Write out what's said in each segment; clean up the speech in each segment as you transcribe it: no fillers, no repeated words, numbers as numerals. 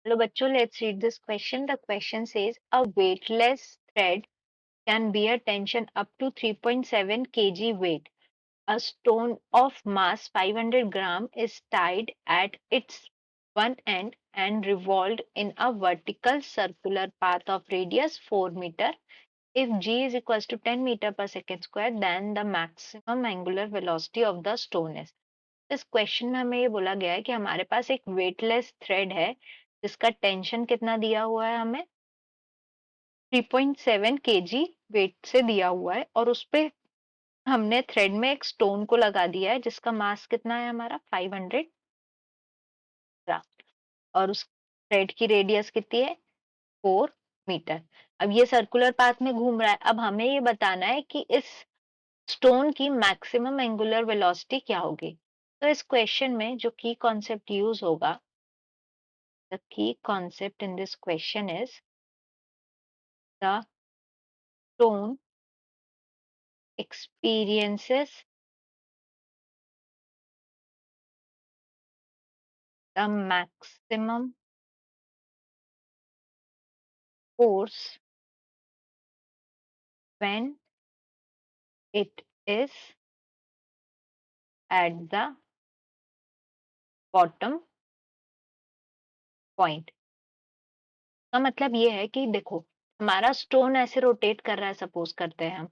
Hello, bachcho, let's read this question. The question says a weightless thread can bear tension up to 3.7 kg weight. A stone of mass 500 gram is tied at its one end and revolved in a vertical circular path of radius 4 meter. If g is equals to 10 meter per second square, then the maximum angular velocity of the stone is. इस question में हमें ये बोला गया है कि हमारे पास एक वेटलेस थ्रेड है जिसका टेंशन कितना दिया हुआ है, हमें 3.7 केजी वेट से दिया हुआ है और उस पे हमने थ्रेड में एक स्टोन को लगा दिया है जिसका मास कितना है हमारा 500 ग्राम और उस थ्रेड की रेडियस कितनी है 4 मीटर। अब ये सर्कुलर पाथ में घूम रहा है। अब हमें ये बताना है कि इस स्टोन की मैक्सिमम एंगुलर वेलोसिटी क्या होगी। तो इस क्वेश्चन में जो की कॉन्सेप्ट यूज होगा, the key concept in this question is the stone experiences the maximum force when it is at the bottom point। का मतलब ये है कि देखो, हमारा स्टोन ऐसे रोटेट कर रहा है, सपोज करते हैं हम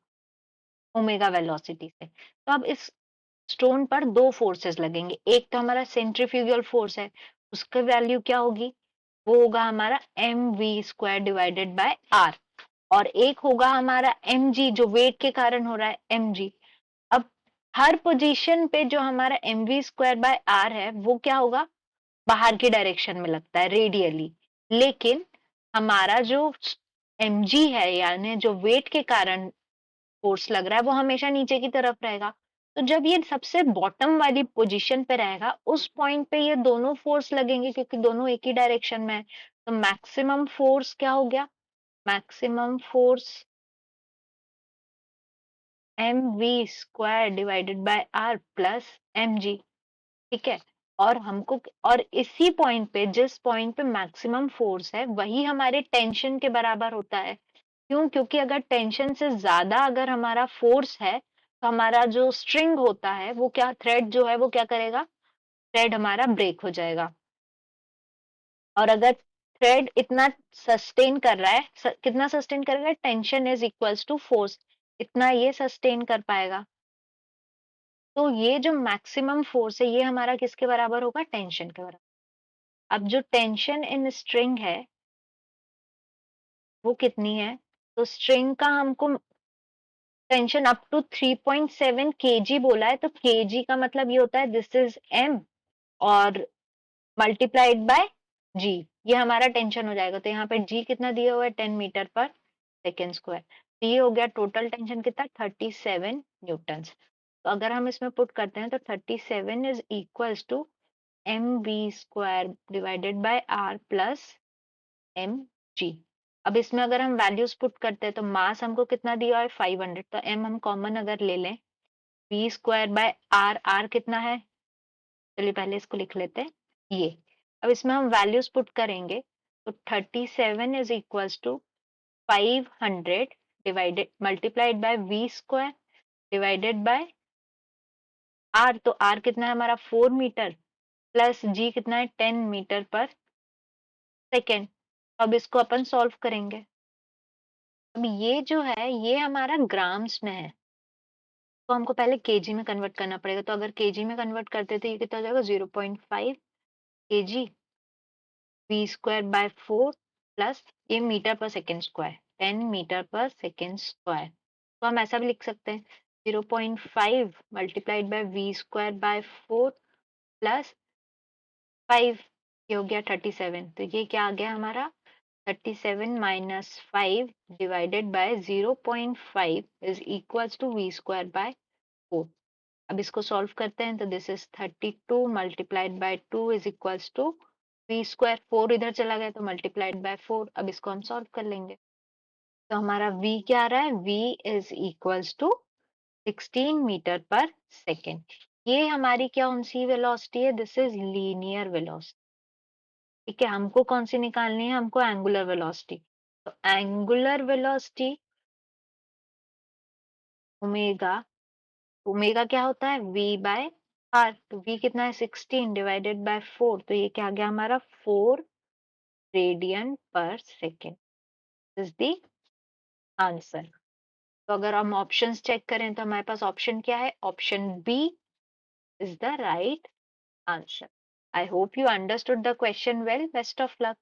ओमेगा वेलोसिटी से। तो अब इस स्टोन पर दो फोर्सेस लगेंगे। एक तो हमारा सेंट्रीफ्यूगल फोर्स है, उसकी वैल्यू क्या होगी, वो होगा हमारा mv² डिवाइडेड बाय आर। और एक होगा हमारा mg जो वेट के कारण हो रहा है mg। अब हर पोजीशन पे जो हमारा mv² बाय आर है वो क्या होगा, बाहर की डायरेक्शन में लगता है रेडियली। लेकिन हमारा जो mg है यानी जो वेट के कारण फोर्स लग रहा है वो हमेशा नीचे की तरफ रहेगा। तो जब ये सबसे बॉटम वाली पोजीशन पे रहेगा उस पॉइंट पे ये दोनों फोर्स लगेंगे क्योंकि दोनों एक ही डायरेक्शन में है। तो मैक्सिमम फोर्स क्या हो गया, maximum force mv² divided by R plus mg। ठीक है। और हमको और इसी पॉइंट पे जिस पॉइंट पे मैक्सिमम फोर्स है वही हमारे टेंशन के बराबर होता है। क्यों, क्योंकि अगर टेंशन से ज्यादा अगर हमारा फोर्स है तो हमारा जो स्ट्रिंग होता है वो क्या, थ्रेड जो है वो क्या करेगा, थ्रेड हमारा ब्रेक हो जाएगा। और अगर थ्रेड इतना सस्टेन कर रहा है, कितना सस्टेन करेगा, tension is equals to force, इतना ये सस्टेन कर पाएगा। तो ये जो मैक्सिमम फोर्स है ये हमारा किसके बराबर होगा, टेंशन के बराबर। अब जो टेंशन इन स्ट्रिंग है वो कितनी है, तो स्ट्रिंग का हमको टेंशन अप टू 3.7 केजी बोला है। तो केजी का मतलब ये होता है दिस इज एम और मल्टीप्लाइड बाय जी, ये हमारा टेंशन हो जाएगा। तो यहाँ पे जी कितना दिया हुआ है, 10 मीटर पर सेकेंड स्क्वायर। तो ये हो गया टोटल टेंशन कितना, 37 न्यूटन। तो अगर हम इसमें पुट करते हैं तो 37 is equals to mv² divided by R plus mg। अब इसमें अगर हम वैल्यूज पुट करते हैं तो मास हमको कितना दिया है 500, तो m हम कॉमन अगर ले लें, v² बाय आर, आर कितना है, चलिए पहले इसको लिख लेते हैं ये। अब इसमें हम वैल्यूज पुट करेंगे तो 37 is equals to 500 divided multiplied by v² divided by R. तो आर कितना है हमारा 4 मीटर प्लस जी कितना है 10 मीटर पर सेकेंड। अब इसको अपन सॉल्व करेंगे। अब ये जो है ये हमारा ग्राम्स में है तो हमको पहले केजी में कन्वर्ट करना पड़ेगा। तो अगर केजी में कन्वर्ट करते तो ये कितना हो जाएगा, 0.5 केजी v² बाय 4 प्लस ये metre per second square 10 metre per second square. तो हम ऐसा भी लिख सकते हैं 0.5 multiplied by v² by 4 plus 5, ये हो गया 37। तो ये क्या आ गया हमारा, 37 minus 5 divided by 0.5 is equals to v² by 4। अब इसको सॉल्व करते हैं तो this is 32 multiplied by 2 is equals to v²। 4 इधर चला गया तो मल्टीप्लाइड बाय 4। अब इसको हम सॉल्व कर लेंगे तो हमारा v क्या आ रहा है, v is equals to 16 metre per second. ये हमारी क्या कौन सी वेलोसिटी है, दिस इज लीनियर वेलोसिटी। ठीक है, हमको कौन सी निकालनी है? हमको एंगुलर वेलोसिटी। तो एंगुलर वेलोसिटी ओमेगा, ओमेगा क्या होता है? v by R. तो v कितना है? 16 डिवाइडेड बाय 4। तो ये क्या आ गया हमारा? 4 रेडियन पर सेकेंड इज द आंसर। तो अगर हम ऑप्शंस चेक करें तो हमारे पास ऑप्शन क्या है? Option B is the right answer. I hope you understood the question well. Best of luck.